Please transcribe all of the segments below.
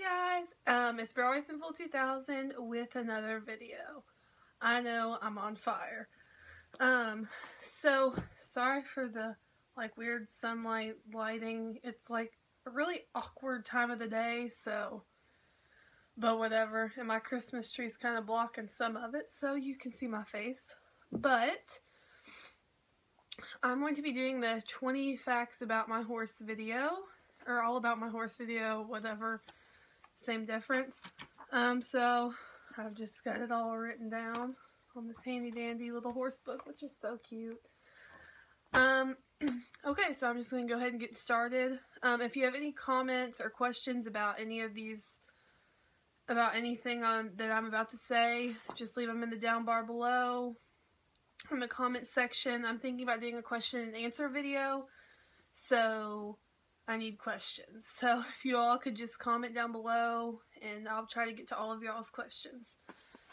guys, it's Very Simple 2000 with another video. I know I'm on fire. So sorry for the weird sunlight lighting. It's a really awkward time of the day, but whatever. And my Christmas tree's kind of blocking some of it, so you can see my face. But I'm going to be doing the 20 facts about my horse video, or all about my horse video, whatever, same difference. So I've just got it all written down on this handy dandy little horse book, which is so cute. Okay, so I'm just going to go ahead and get started. If you have any comments or questions about any of these, about anything that I'm about to say, just leave them in the down bar below. In the comment section, I'm thinking about doing a question and answer video, so I need questions. So if you all could just comment down below, and I'll try to get to all of y'all's questions.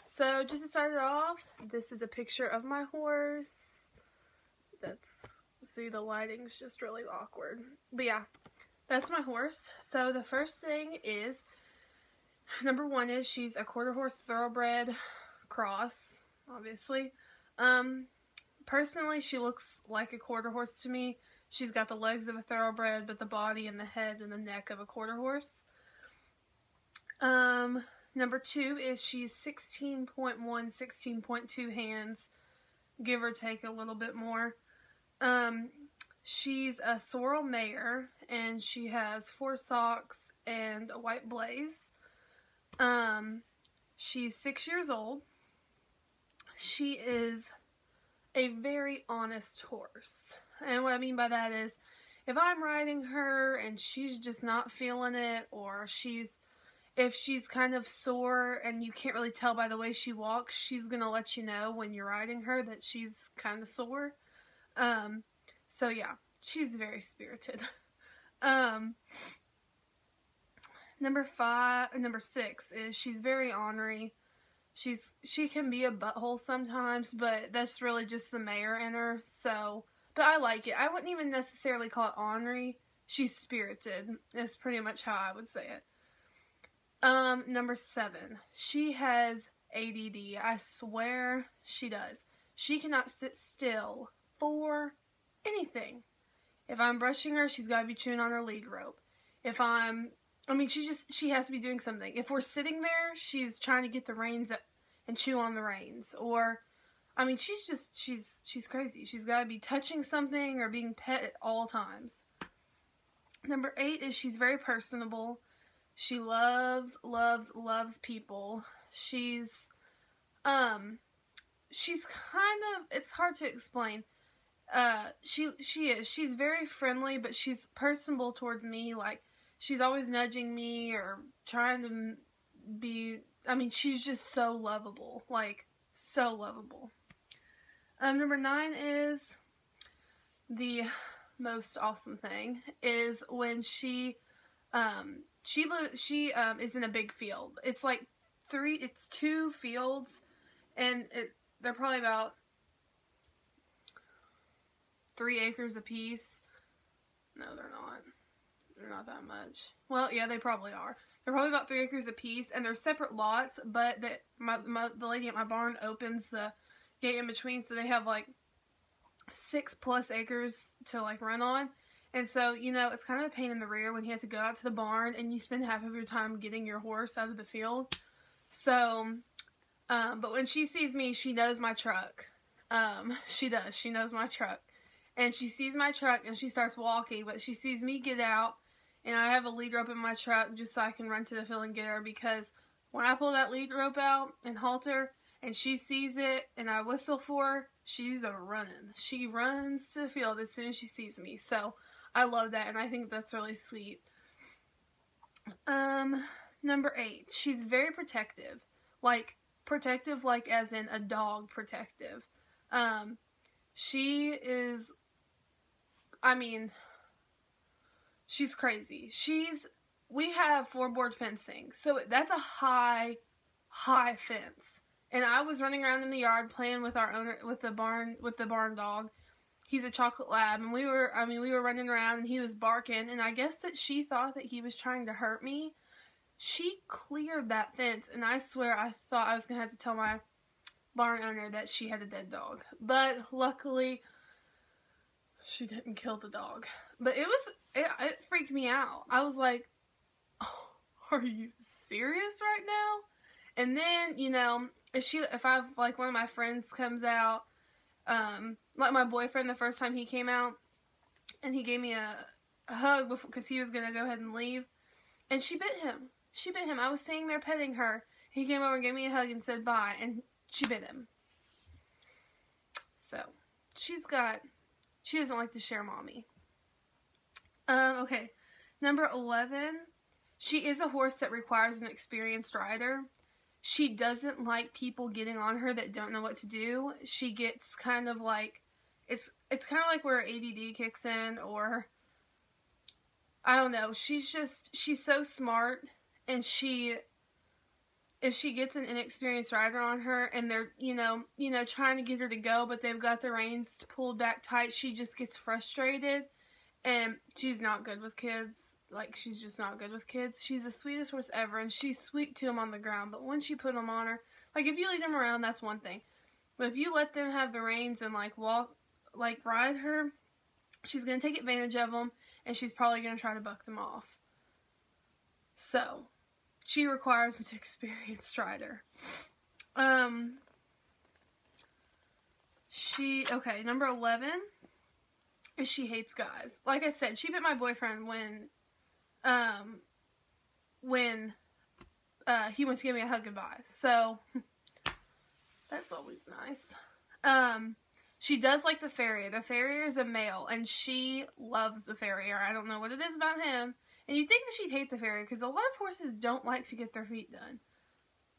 So just to start it off, this is a picture of my horse. See, the lighting's just really awkward. But yeah, that's my horse. So the first thing is, number one is she's a quarter horse thoroughbred cross, obviously. Personally, she looks like a quarter horse to me. She's got the legs of a thoroughbred, but the body and the head and the neck of a quarter horse. Number two is she's 16.1, 16.2 hands, give or take a little bit more. She's a sorrel mare, and she has 4 socks and a white blaze. She's 6 years old. She is a very honest horse. And what I mean by that is, if I'm riding her and she's just not feeling it, or if she's kind of sore and you can't really tell by the way she walks, she's going to let you know when you're riding her that she's kind of sore. So yeah, she's very spirited. Number 6 is she's very ornery. She can be a butthole sometimes, but that's really just the mare in her, so, but I like it. I wouldn't even necessarily call it ornery. She's spirited. That's pretty much how I would say it. Number 7. She has ADD. I swear she does. She cannot sit still for anything. If I'm brushing her, she's got to be chewing on her lead rope. She has to be doing something. If we're sitting there, she's trying to get the reins and chew on the reins. Or, she's crazy. She's got to be touching something or being pet at all times. Number 8 is she's very personable. She loves people. She's kind of, it's hard to explain. She's very friendly, but she's personable towards me. She's always nudging me or trying to be, she's just so lovable. So lovable. Number 9 is the most awesome thing, is when she is in a big field. It's it's 2 fields, and they're probably about 3 acres apiece. No, they're not. They're not that much. Well, yeah, they probably are. They're probably about 3 acres apiece, and they're separate lots, but the lady at my barn opens the gate in between, so they have 6+ acres to run on. And so, it's kind of a pain in the rear when you have to go out to the barn and you spend half of your time getting your horse out of the field. So, but when she sees me, she knows my truck. She does. She knows my truck. And she sees my truck and she starts walking, but she sees me get out, and I have a lead rope in my truck just so I can run to the field and get her, because when I pull that lead rope out and halt her and she sees it and I whistle for her, she's a running. She runs to the field as soon as she sees me. So I love that, and I think that's really sweet. Number 8, she's very protective. Protective as in a dog protective. She is, she's crazy. We have 4-board fencing, so that's a high fence. And I was running around in the yard playing with the barn dog. He's a chocolate lab, and we were running around, and he was barking, and I guess that she thought that he was trying to hurt me. She cleared that fence, and I swear I thought I was going to have to tell my barn owner that she had a dead dog. But luckily, she didn't kill the dog. But it freaked me out. I was like, oh, are you serious right now? And then, you know, if I, like, one of my friends comes out, like my boyfriend the first time he came out, and he gave me a hug because he was going to go ahead and leave, and she bit him. She bit him. I was sitting there petting her. He came over and gave me a hug and said bye, and she bit him. So, she doesn't like to share mommy. Okay, number 11, she is a horse that requires an experienced rider. She doesn't like people getting on her that don't know what to do. She gets kind of like, it's kind of like where ADD kicks in, or, I don't know, she's so smart, and if she gets an inexperienced rider on her, and they're, you know, trying to get her to go, but they've got the reins pulled back tight, she just gets frustrated, and she's not good with kids. Like, she's just not good with kids. She's the sweetest horse ever, and she's sweet to them on the ground, but when she put them on her, like, if you lead them around, that's one thing, but if you let them have the reins and, like, ride her, she's going to take advantage of them, and she's probably going to try to buck them off. So, she requires an experienced rider. Okay, number 11 is she hates guys. Like I said, she bit my boyfriend when he went to give me a hug goodbye. So, that's always nice. She does like the farrier. The farrier is a male, and she loves the farrier. I don't know what it is about him. And you'd think that she'd hate the farrier, because a lot of horses don't like to get their feet done.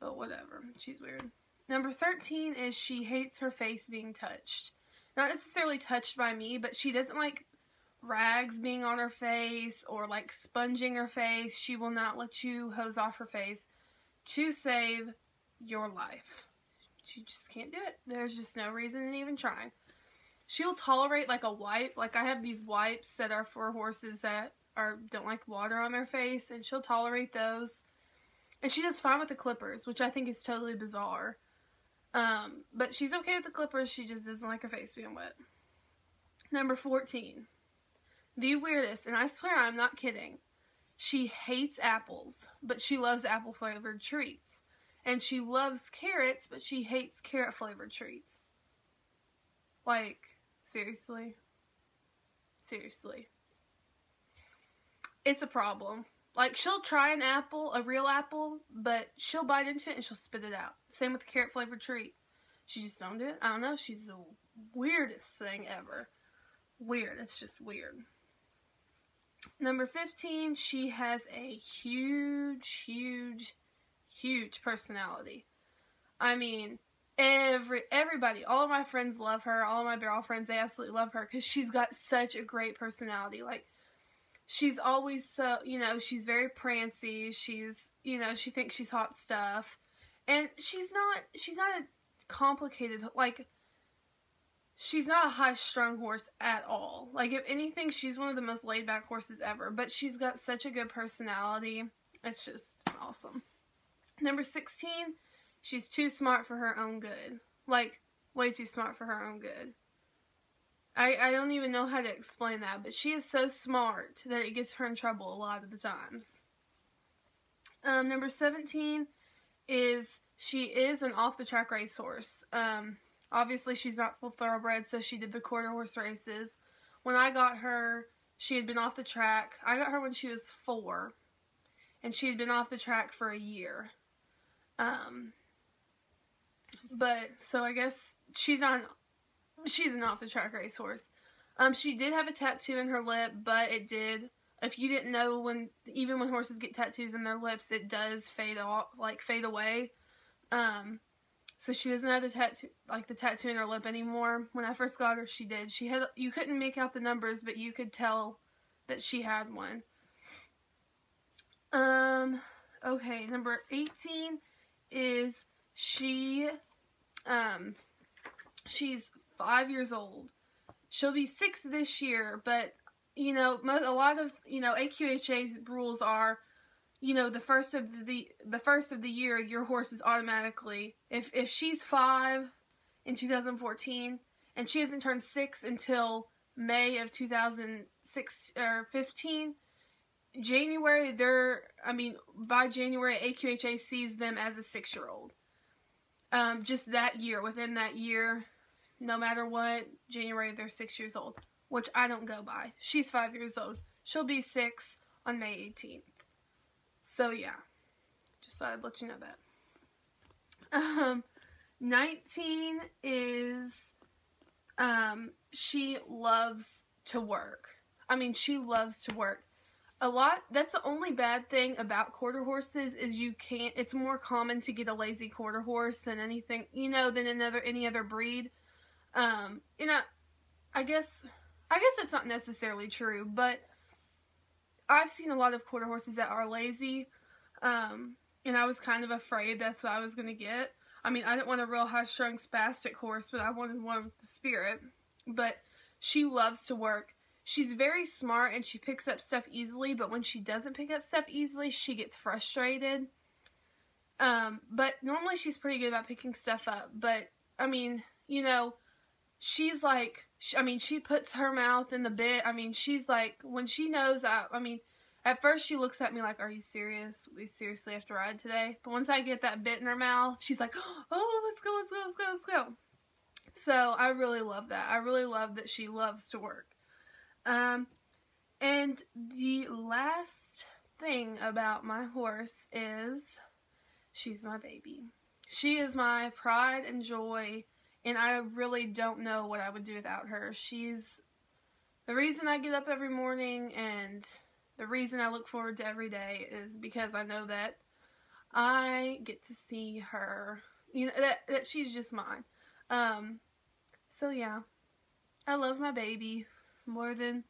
But whatever. She's weird. Number 13 is she hates her face being touched. Not necessarily touched by me, but she doesn't like rags being on her face or like sponging her face. She will not let you hose off her face to save your life. She just can't do it. There's just no reason in even trying. She'll tolerate like a wipe. Like, I have these wipes that are for horses that don't like water on their face, and she'll tolerate those. And she does fine with the clippers, which I think is totally bizarre. But she's okay with the clippers, she just doesn't like her face being wet. Number 14. The weirdest, and I swear I'm not kidding. She hates apples, but she loves apple-flavored treats. And she loves carrots, but she hates carrot-flavored treats. Like, seriously? Seriously. It's a problem. Like, she'll try an apple, a real apple, but she'll bite into it and she'll spit it out. Same with the carrot-flavored treat. She just don't do it. I don't know. She's the weirdest thing ever. Weird. It's just weird. Number 15, she has a huge, huge, huge personality. I mean, everybody, all of my friends love her. All of my barrel friends, they absolutely love her because she's got such a great personality. Like, she's always so, you know, she's very prancy. She's, you know, she thinks she's hot stuff. And she's not a complicated, like, she's not a high-strung horse at all. Like, if anything, she's one of the most laid-back horses ever. But she's got such a good personality. It's just awesome. Number 16, she's too smart for her own good. Like, way too smart for her own good. I don't even know how to explain that, but she is so smart that it gets her in trouble a lot of the times. Number 17 is she is an off-the-track racehorse. Obviously, she's not full thoroughbred, so she did the quarter horse races. When I got her, she had been off the track. I got her when she was 4, and she had been off the track for a year. But, so I guess she's an off-the-track racehorse. She did have a tattoo in her lip, but it did, if you didn't know, even when horses get tattoos in their lips, it does fade away. So she doesn't have the tattoo in her lip anymore. When I first got her, she did. You couldn't make out the numbers, but you could tell that she had one. Okay, number 18 is she's 5 years old. She'll be 6 this year, but, you know, a lot of, you know, AQHA's rules are you know, the first of the year, your horse is automatically, if she's 5 in 2014 and she hasn't turned 6 until May of 2006 or 15, January, by January, AQHA sees them as a 6-year-old. Just that year, within that year, no matter what, January, they're 6 years old, which I don't go by. She's 5 years old. She'll be 6 on May 18th. So, yeah. Just thought I'd let you know that. 19 is, she loves to work. I mean, she loves to work. That's the only bad thing about quarter horses is it's more common to get a lazy quarter horse than anything, you know, than any other breed. You know, I guess that's not necessarily true, but I've seen a lot of quarter horses that are lazy, and I was kind of afraid that's what I was going to get. I mean, I didn't want a real high-strung spastic horse, but I wanted one with the spirit. But she loves to work. She's very smart and she picks up stuff easily, but when she doesn't pick up stuff easily, she gets frustrated. But normally she's pretty good about picking stuff up. But, I mean, you know, she's like, she puts her mouth in the bit. I mean, she's like, when she knows, at first she looks at me like, are you serious? We seriously have to ride today? But once I get that bit in her mouth, she's like, oh, let's go, let's go, let's go, let's go. So I really love that. I really love that she loves to work. And the last thing about my horse is she's my baby. She is my pride and joy, and I really don't know what I would do without her. She's the reason I get up every morning, and the reason I look forward to every day is because I know that I get to see her, you know, that she's just mine. So yeah, I love my baby more than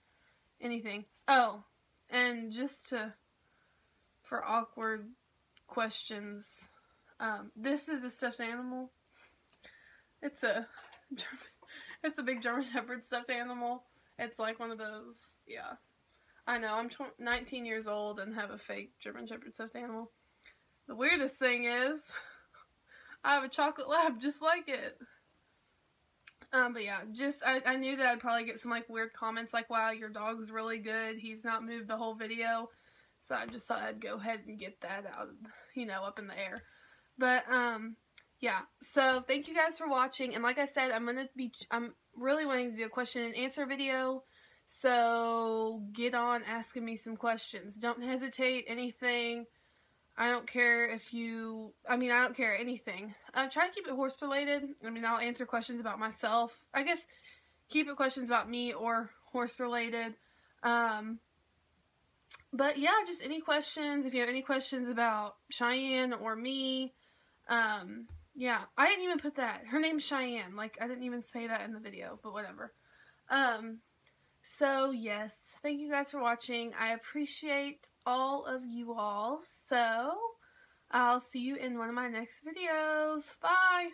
anything. Oh, and just for awkward questions, this is a stuffed animal. It's a big German Shepherd stuffed animal. It's like one of those, yeah. I know, I'm 19 years old and have a fake German Shepherd stuffed animal. The weirdest thing is, I have a chocolate lab just like it. But yeah, I knew that I'd probably get some, like, weird comments like, wow, your dog's really good. He's not moved the whole video. So I just thought I'd go ahead and get that out, you know, up in the air. But, yeah. So, thank you guys for watching. And like I said, I'm really wanting to do a question and answer video. So, get on asking me some questions. Don't hesitate, anything. I don't care I don't care anything. Try to keep it horse related. I mean, I'll answer questions about myself. I guess keep it questions about me or horse related. But yeah, just any questions. If you have any questions about Cheyenne or me, yeah, I didn't even put that. Her name's Cheyenne. Like, I didn't even say that in the video, but whatever. So, yes, thank you guys for watching. I appreciate all of you all. So, I'll see you in one of my next videos. Bye!